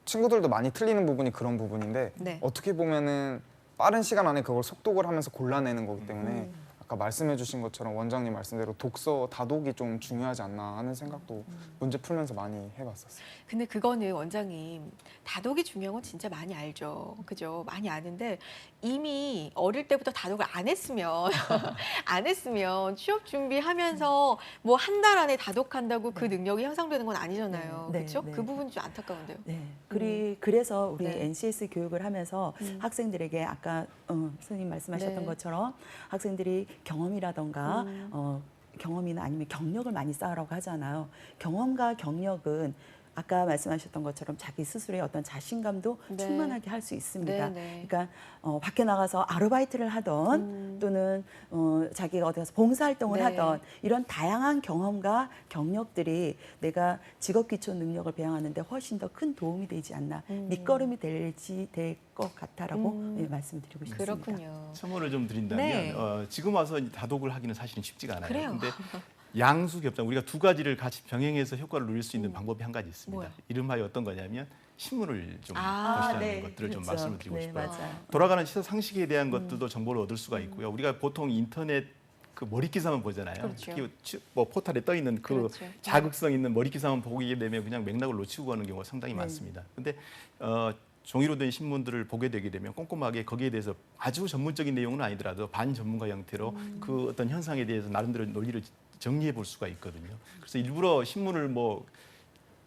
친구들도 많이 틀리는 부분이 그런 부분인데 네. 어떻게 보면은 빠른 시간 안에 그걸 속독을 하면서 골라내는 거기 때문에 아까 말씀해주신 것처럼 원장님 말씀대로 독서 다독이 좀 중요하지 않나 하는 생각도 문제 풀면서 많이 해봤었어요. 근데 그거는 원장님 다독이 중요한 건 진짜 많이 알죠. 그죠? 많이 아는데 이미 어릴 때부터 다독을 안 했으면 안 했으면 취업 준비하면서 뭐 한 달 안에 다독한다고 그 능력이 향상되는 건 아니잖아요. 네, 그렇죠? 네. 그 부분이 좀 안타까운데요. 네. 그래서 우리 네. NCS 교육을 하면서 학생들에게 아까 선생님 말씀하셨던 네. 것처럼 학생들이 경험이라던가 경험이나 아니면 경력을 많이 쌓으라고 하잖아요. 경험과 경력은 아까 말씀하셨던 것처럼 자기 스스로의 어떤 자신감도 네. 충만하게 할 수 있습니다. 네, 네. 그러니까 밖에 나가서 아르바이트를 하던 또는 자기가 어디 가서 봉사활동을 네. 하던 이런 다양한 경험과 경력들이 내가 직업기초 능력을 배양하는 데 훨씬 더 큰 도움이 되지 않나 밑거름이 될 것 같다라고 네, 말씀드리고 싶습니다. 그렇군요. 첨언을 좀 드린다면 네. 지금 와서 이제 다독을 하기는 사실은 쉽지가 않아요. 그래요. 근데 양수겹장 우리가 두 가지를 같이 병행해서 효과를 누릴 수 있는 방법이 한 가지 있습니다. 뭐요? 이름하여 어떤 거냐면 신문을 좀 아, 보시라는 네. 것들을 좀 그렇죠. 말씀을 드리고 네, 싶어요. 맞아요. 돌아가는 시사 상식에 대한 것들도 정보를 얻을 수가 있고요. 우리가 보통 인터넷 그 머리 기사만 보잖아요. 그렇죠. 특히 뭐 포털에 떠 있는 그 그렇죠. 자극성 있는 머리 기사만 보게 되면 그냥 맥락을 놓치고 가는 경우가 상당히 네. 많습니다. 근데 종이로 된 신문들을 보게 되게 되면 꼼꼼하게 거기에 대해서 아주 전문적인 내용은 아니더라도 반전문가 형태로 그 어떤 현상에 대해서 나름대로 논리를 정리해 볼 수가 있거든요. 그래서 일부러 신문을 뭐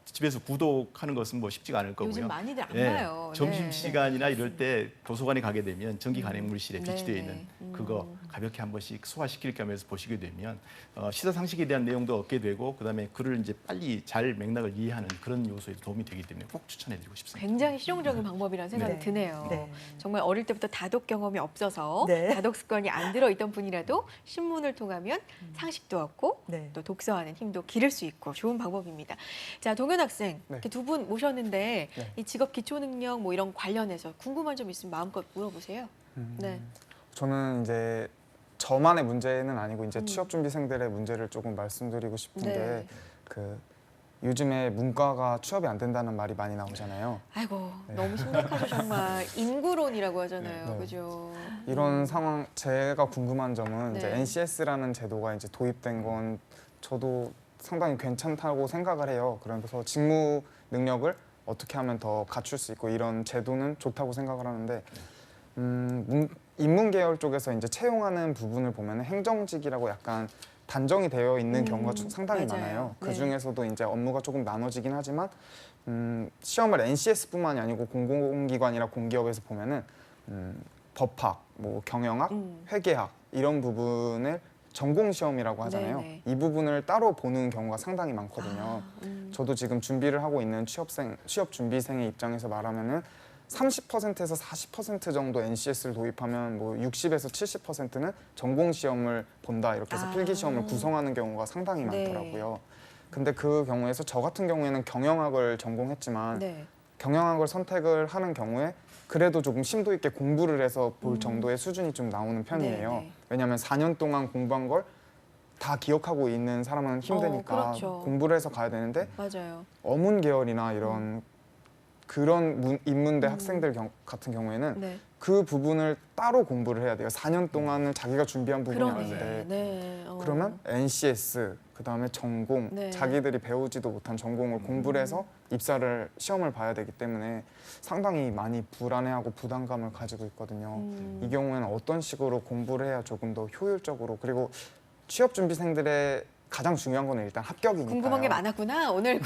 집에서 구독하는 것은 뭐 쉽지가 않을 거고요. 요즘 많이들 안 예, 봐요. 점심 네. 시간이나 이럴 때 도서관에 가게 되면 전기 간행물실에 네, 비치되어 네. 있는 그거 가볍게 한 번씩 소화시킬 겸해서 보시게 되면 시사 상식에 대한 내용도 얻게 되고 그다음에 글을 이제 빨리 잘 맥락을 이해하는 그런 요소에 도움이 되기 때문에 꼭 추천해드리고 싶습니다. 굉장히 실용적인 방법이라는 생각이 네. 드네요. 네. 정말 어릴 때부터 다독 경험이 없어서 네. 다독 습관이 안 들어있던 분이라도 신문을 통하면 상식도 얻고 네. 또 독서하는 힘도 기를 수 있고 좋은 방법입니다. 자, 동현 학생 네. 이렇게 두 분 모셨는데 네. 이 직업 기초 능력 뭐 이런 관련해서 궁금한 점 있으면 마음껏 물어보세요. 네. 저는 이제 저만의 문제는 아니고 이제 음. 취업 준비생들의 문제를 조금 말씀드리고 싶은데 네. 그 요즘에 문과가 취업이 안 된다는 말이 많이 나오잖아요. 아이고 네. 너무 심각하죠 정말 인구론이라고 하잖아요. 네. 그죠? 이런 상황 제가 궁금한 점은 이제 네. NCS라는 제도가 이제 도입된 건 저도 상당히 괜찮다고 생각을 해요. 그래서 직무 능력을 어떻게 하면 더 갖출 수 있고 이런 제도는 좋다고 생각을 하는데 인문 계열 쪽에서 이제 채용하는 부분을 보면 행정직이라고 약간 단정이 되어 있는 경우가 상당히 맞아요. 많아요. 네. 그 중에서도 이제 업무가 조금 나눠지긴 하지만 시험을 NCS뿐만이 아니고 공공기관이나 공기업에서 보면은 법학, 뭐 경영학, 회계학 이런 부분을 전공 시험이라고 하잖아요. 네네. 이 부분을 따로 보는 경우가 상당히 많거든요. 저도 지금 준비를 하고 있는 취업 준비생의 입장에서 말하면은 30%에서 40% 정도 NCS를 도입하면 뭐 60에서 70%는 전공 시험을 본다 이렇게 해서 필기 시험을 구성하는 경우가 상당히 네. 많더라고요. 근데 그 경우에서 저 같은 경우에는 경영학을 전공했지만 네. 경영학을 선택을 하는 경우에 그래도 조금 심도 있게 공부를 해서 볼 정도의 수준이 좀 나오는 편이에요. 네. 왜냐하면 4년 동안 공부한 걸 다 기억하고 있는 사람은 힘드니까 그렇죠. 공부를 해서 가야 되는데 맞아요. 어문 계열이나 이런 그런 인문대 학생들 같은 경우에는 네. 그 부분을 따로 공부를 해야 돼요. 4년 동안은 자기가 준비한 부분이 그러네. 아닌데 네. 그러면 NCS 그다음에 전공 네. 자기들이 배우지도 못한 전공을 공부를 해서 입사를 시험을 봐야 되기 때문에 상당히 많이 불안해하고 부담감을 가지고 있거든요. 이 경우에는 어떤 식으로 공부를 해야 조금 더 효율적으로 그리고 취업 준비생들의 가장 중요한 거는 일단 합격이니까요. 궁금한 게 많았구나. 오늘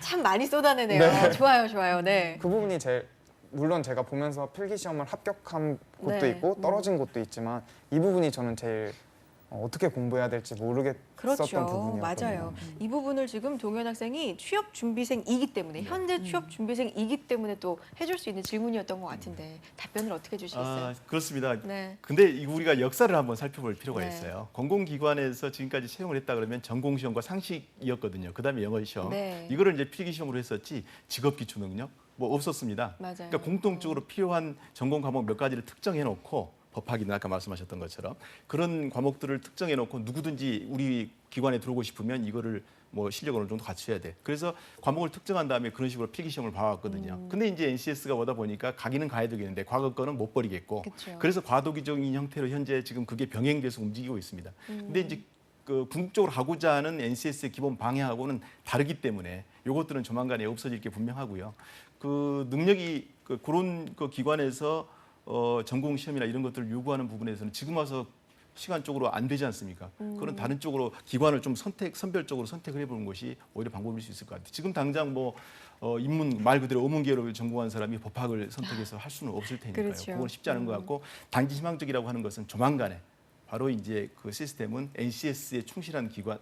참 많이 쏟아내네요. 좋아요, 좋아요. 네. 그 부분이 제일 물론 제가 보면서 필기 시험을 합격한 곳도 네. 있고 떨어진 곳도 있지만 이 부분이 저는 제일 어떻게 공부해야 될지 모르겠었던 그렇죠. 부분이었거든요. 맞아요. 이 부분을 지금 동현 학생이 취업 준비생이기 때문에 현재 취업 준비생이기 때문에 또 해줄 수 있는 질문이었던 것 같은데 답변을 어떻게 주시겠어요? 그렇습니다. 네. 근데 우리가 역사를 한번 살펴볼 필요가 네. 있어요. 공공기관에서 지금까지 채용을 했다 그러면 전공시험과 상식이었거든요. 그다음에 영어시험. 네. 이거를 이제 필기시험으로 했었지 직업기초능력 뭐 없었습니다. 맞아요. 그러니까 공통적으로 필요한 전공 과목 몇 가지를 특정해 놓고 법학이나 아까 말씀하셨던 것처럼 그런 과목들을 특정해 놓고 누구든지 우리 기관에 들어오고 싶으면 이거를 뭐 실력을 어느 정도 갖춰야 돼. 그래서 과목을 특정한 다음에 그런 식으로 필기시험을 봐왔거든요. 근데 이제 NCS가 오다 보니까 가기는 가야 되겠는데 과거 거는 못 버리겠고 그쵸. 그래서 과도기적인 형태로 현재 지금 그게 병행돼서 움직이고 있습니다. 근데 이제 그 궁극적으로 하고자 하는 NCS의 기본 방향하고는 다르기 때문에 이것들은 조만간에 없어질 게 분명하고요. 그 능력이 그런 그 기관에서 전공 시험이나 이런 것들을 요구하는 부분에서는 지금 와서 시간적으로 안 되지 않습니까? 그런 다른 쪽으로 기관을 좀 선별적으로 선택을 해보는 것이 오히려 방법일 수 있을 것 같아요. 지금 당장 뭐 인문 말 그대로 어문 계열을 전공한 사람이 법학을 선택해서 할 수는 없을 테니까요. 그렇죠. 그건 쉽지 않은 것 같고 단기 희망적이라고 하는 것은 조만간에 바로 이제 그 시스템은 NCS에 충실한 기관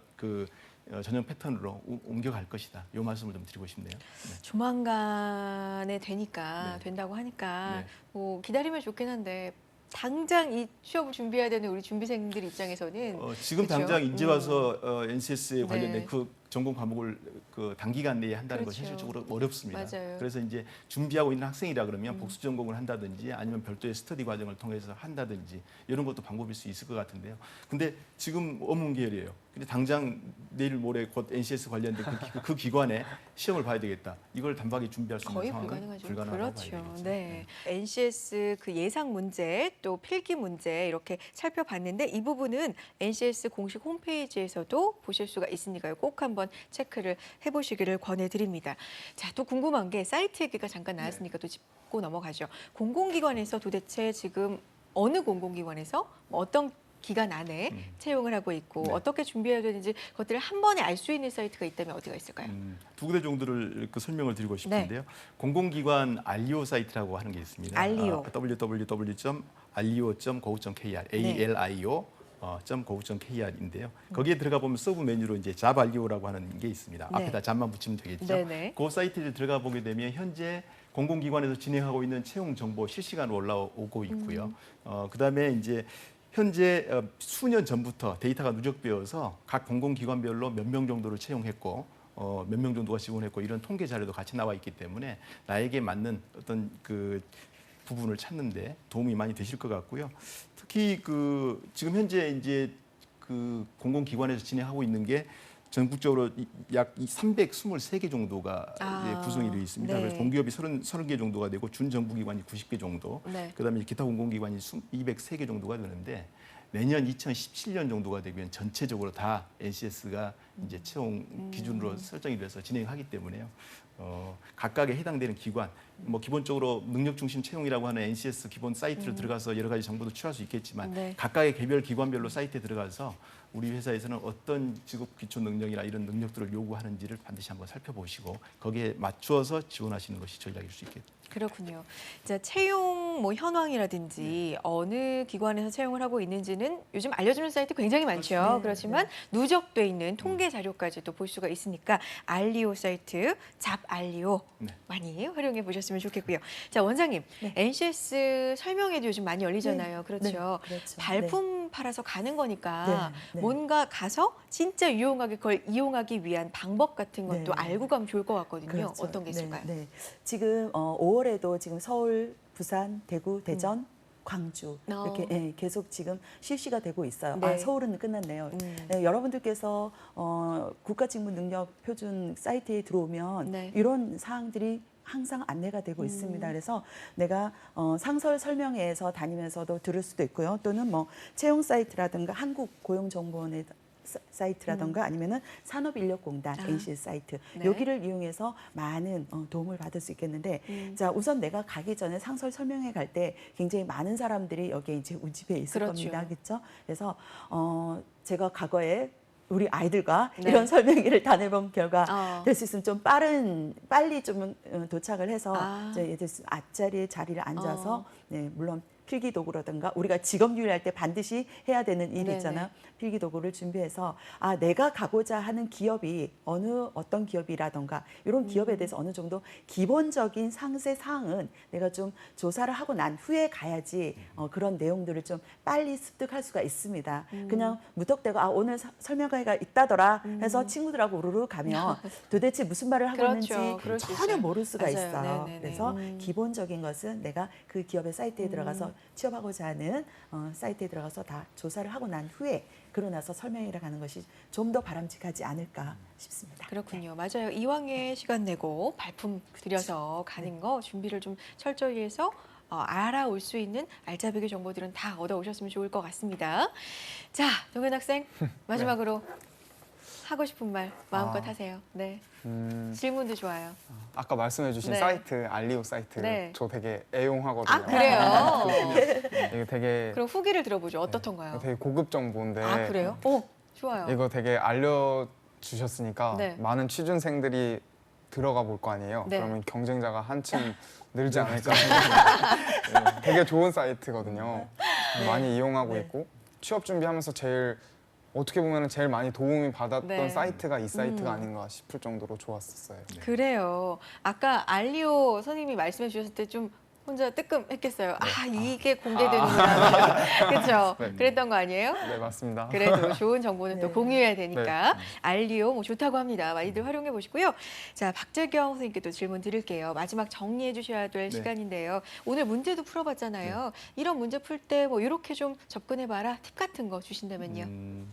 전형 패턴으로 옮겨갈 것이다. 이 말씀을 좀 드리고 싶네요. 네. 조만간에 되니까 네. 된다고 하니까 네. 뭐 기다리면 좋긴 한데 당장 이 취업을 준비해야 되는 우리 준비생들 입장에서는 지금 그렇죠? 당장 이제 와서 NCS에 네. 관련된 그 전공 과목을 그 단기간 내에 한다는 그렇죠. 건 현실적으로 어렵습니다. 맞아요. 그래서 이제 준비하고 있는 학생이라 그러면 복수 전공을 한다든지 아니면 별도의 스터디 과정을 통해서 한다든지 이런 것도 방법일 수 있을 것 같은데요. 근데 지금 어문 계열이에요. 근데 당장 내일 모레 곧 NCS 관련된 그 기관에 시험을 봐야 되겠다. 이걸 단박에 준비할 수 있는 거의 상황은 불가능하죠. 불가능하다고 그렇죠. 봐야 되겠죠. 네. NCS 그 예상 문제 또 필기 문제 이렇게 살펴봤는데 이 부분은 NCS 공식 홈페이지에서도 보실 수가 있으니까요. 꼭 한번 체크를 해보시기를 권해드립니다. 자, 또 궁금한 게 사이트 얘기가 잠깐 나왔으니까 또 짚고 넘어가죠. 공공기관에서 도대체 지금 어느 공공기관에서 어떤 기간 안에 채용을 하고 있고 네. 어떻게 준비해야 되는지 그것들을 한 번에 알 수 있는 사이트가 있다면 어디가 있을까요? 두 군데 정도를 설명을 드리고 싶은데요. 공공기관 알리오 사이트라고 하는 게 있습니다. 알리오. www.alio.gov.kr, 네. ALIO. .gov.kr인데요. 거기에 들어가 보면 서브 메뉴로 이제 잡 알리오라고 하는 게 있습니다. 네. 앞에다 잡만 붙이면 되겠죠. 네네. 그 사이트에 들어가 보게 되면 현재 공공기관에서 진행하고 있는 채용 정보 실시간으로 올라오고 있고요. 그다음에 이제 현재 수년 전부터 데이터가 누적되어서 각 공공기관별로 몇 명 정도를 채용했고 몇 명 정도가 지원했고 이런 통계 자료도 같이 나와 있기 때문에 나에게 맞는 어떤 그 부분을 찾는데 도움이 많이 되실 것 같고요. 특히 그 지금 현재 이제 그 공공기관에서 진행하고 있는 게 전국적으로 약 323개 정도가 이제 구성이 되어 있습니다. 네. 그래서 공기업이 30개 정도가 되고 준정부기관이 90개 정도, 네. 그다음에 기타 공공기관이 203개 정도가 되는데 내년 2017년 정도가 되면 전체적으로 다 NCS가 이제 채용 기준으로 설정이 돼서 진행하기 때문에요. 각각에 해당되는 기관, 뭐 기본적으로 능력 중심 채용이라고 하는 NCS 기본 사이트를 들어가서 여러 가지 정보도 취할 수 있겠지만 네. 각각의 개별 기관별로 사이트에 들어가서 우리 회사에서는 어떤 직업 기초 능력이나 이런 능력들을 요구하는지를 반드시 한번 살펴보시고 거기에 맞추어서 지원하시는 것이 전략일 수 있겠습니다. 그렇군요. 자, 채용 뭐 현황이라든지 어느 기관에서 채용을 하고 있는지는 요즘 알려주는 사이트 굉장히 많죠. 네, 그렇지만 누적돼 있는 통계 자료까지도 볼 수가 있으니까 알리오 사이트, 잡 알리오 네. 많이 활용해 보셨으면 좋겠고요. 자, 원장님, 네. NCS 설명회도 요즘 많이 열리잖아요. 그렇죠. 네, 그렇죠. 발품 팔아서 가는 거니까 네, 네. 뭔가 가서 진짜 유용하게 그걸 이용하기 위한 방법 같은 것도 네. 알고 가면 좋을 것 같거든요. 그렇죠. 어떤 게 있을까요? 네, 네. 지금 5월에도 지금 서울, 부산, 대구, 대전, 광주 이렇게 예, 계속 지금 실시가 되고 있어요. 네. 서울은 끝났네요. 네, 여러분들께서 국가직무능력표준 사이트에 들어오면 네. 이런 사항들이 항상 안내가 되고 있습니다. 그래서 내가 상설 설명회에서 다니면서도 들을 수도 있고요. 또는 뭐 채용 사이트라든가 한국고용정보원의 사이트라든가 아니면은 산업인력공단 NCS 사이트 네. 여기를 이용해서 많은 도움을 받을 수 있겠는데 자 우선 내가 가기 전에 상설 설명회 갈 때 굉장히 많은 사람들이 여기에 이제 운집해 있을 그렇죠. 겁니다, 그렇죠? 그래서 제가 과거에 우리 아이들과 네. 이런 설명회를 다녀본 결과 어. 될 수 있으면 좀 빨리 좀 도착을 해서 아. 이제 예를 들어서 앞자리에 자리를 앉아서 어. 네, 물론 필기도구라든가 우리가 직업 유리할 때 반드시 해야 되는 일이 네네. 있잖아요. 필기도구를 준비해서 내가 가고자 하는 기업이 어떤 기업이라든가 이런 기업에 대해서 어느 정도 기본적인 상세 사항은 내가 좀 조사를 하고 난 후에 가야지 그런 내용들을 좀 빨리 습득할 수가 있습니다. 그냥 무턱대고 오늘 설명회가 있다더라 해서 친구들하고 우르르 가면 도대체 무슨 말을 하고 그렇죠. 있는지 그럴 수 전혀 있어요. 모를 수가 맞아요. 있어요. 네네네. 그래서 기본적인 것은 내가 그 기업의 사이트에 들어가서 취업하고자 하는 사이트에 들어가서 다 조사를 하고 난 후에 그러고 나서 설명회를 가는 것이 좀 더 바람직하지 않을까 싶습니다. 그렇군요. 맞아요. 이왕에 시간 내고 발품 들여서 가는 거 준비를 좀 철저히 해서 알아올 수 있는 알짜배기 정보들은 다 얻어오셨으면 좋을 것 같습니다. 자, 동현 학생 마지막으로 하고 싶은 말 마음껏 하세요. 네. 질문도 좋아요. 아까 말씀해주신 네. 사이트 알리오 사이트 네. 저 되게 애용하거든요. 아, 그래요? 이거 되게 그럼 후기를 들어보죠. 어떻던가요? 되게 고급 정보인데 아, 그래요? 좋아요. 이거 되게 알려주셨으니까 네. 많은 취준생들이 들어가 볼 거 아니에요. 네. 그러면 경쟁자가 한층 늘지 않을까 생각합니다. 네, 되게 좋은 사이트거든요. 많이 이용하고 네. 있고 취업 준비하면서 어떻게 보면 제일 많이 도움이 받았던 네. 사이트가 이 사이트가 아닌가 싶을 정도로 좋았었어요. 그래요. 아까 알리오 선생님이 말씀해 주셨을 때 좀 혼자 뜨끔했겠어요. 이게 공개되는구나. 그렇죠? 네. 그랬던 거 아니에요? 네, 맞습니다. 그래도 좋은 정보는 또 네. 공유해야 되니까 알리오 좋다고 합니다. 많이들 활용해 보시고요. 자, 박재경 선생님께 또 질문 드릴게요. 마지막 정리해 주셔야 될 시간인데요. 오늘 문제도 풀어봤잖아요. 이런 문제 풀 때 뭐 이렇게 좀 접근해 봐라 팁 같은 거 주신다면요.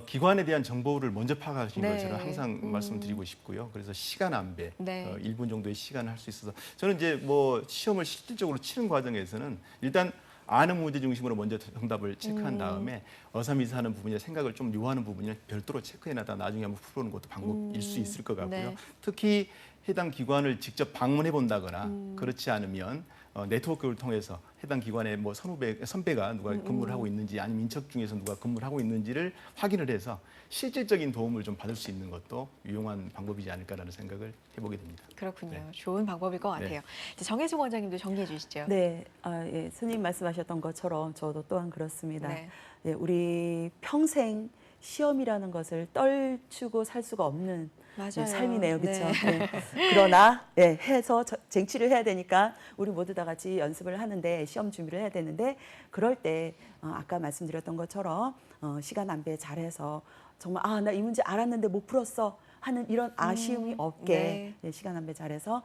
기관에 대한 정보를 먼저 파악하시는 네. 걸 저는 항상 말씀드리고 싶고요. 그래서 시간 안배, 네. 1분 정도의 시간을 할 수 있어서 저는 이제 뭐 시험을 실질적으로 치는 과정에서는 일단 아는 문제 중심으로 먼저 정답을 체크한 다음에 어삼이사하는 부분이나 생각을 좀 요하는 부분이나 별도로 체크해놔다 나중에 한번 풀어보는 것도 방법일 수 있을 것 같고요. 네. 특히 해당 기관을 직접 방문해 본다거나 그렇지 않으면 네트워크를 통해서 해당 기관의 뭐 선배가 누가 근무를 하고 있는지 아니면 인척 중에서 누가 근무를 하고 있는지를 확인을 해서 실질적인 도움을 좀 받을 수 있는 것도 유용한 방법이지 않을까라는 생각을 해보게 됩니다. 그렇군요. 네. 좋은 방법일 것 같아요. 이제 정혜숙 원장님도 정리해 주시죠. 네, 예, 선생님 말씀하셨던 것처럼 저도 또한 그렇습니다. 네. 예, 우리 평생 시험이라는 것을 떨치고 살 수가 없는 맞아요. 삶이네요, 그렇죠? 네. 그러나 해서 쟁취를 해야 되니까 우리 모두 다 같이 연습을 하는데 시험 준비를 해야 되는데 그럴 때 아까 말씀드렸던 것처럼 시간 안배 잘해서 정말 나 이 문제 알았는데 못 풀었어 하는 이런 아쉬움이 없게 시간 안배 잘해서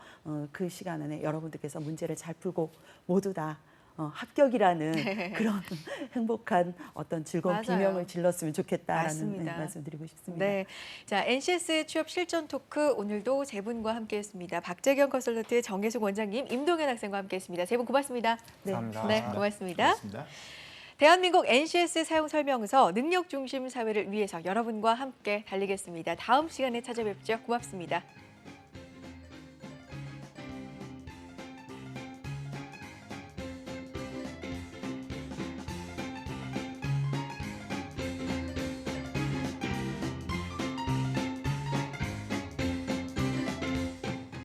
그 시간 안에 여러분들께서 문제를 잘 풀고 모두 다 합격이라는 그런 행복한 어떤 즐거운 맞아요. 비명을 질렀으면 좋겠다라는 맞습니다. 말씀드리고 싶습니다. 네, 자 NCS 취업 실전 토크 오늘도 세 분과 함께했습니다. 박재경 컨설턴트, 정혜숙 원장님, 임동현 학생과 함께했습니다. 세 분 고맙습니다. 네. 감사합니다. 네, 고맙습니다. 고맙습니다. 대한민국 NCS 사용 설명서 능력 중심 사회를 위해서 여러분과 함께 달리겠습니다. 다음 시간에 찾아뵙죠. 고맙습니다.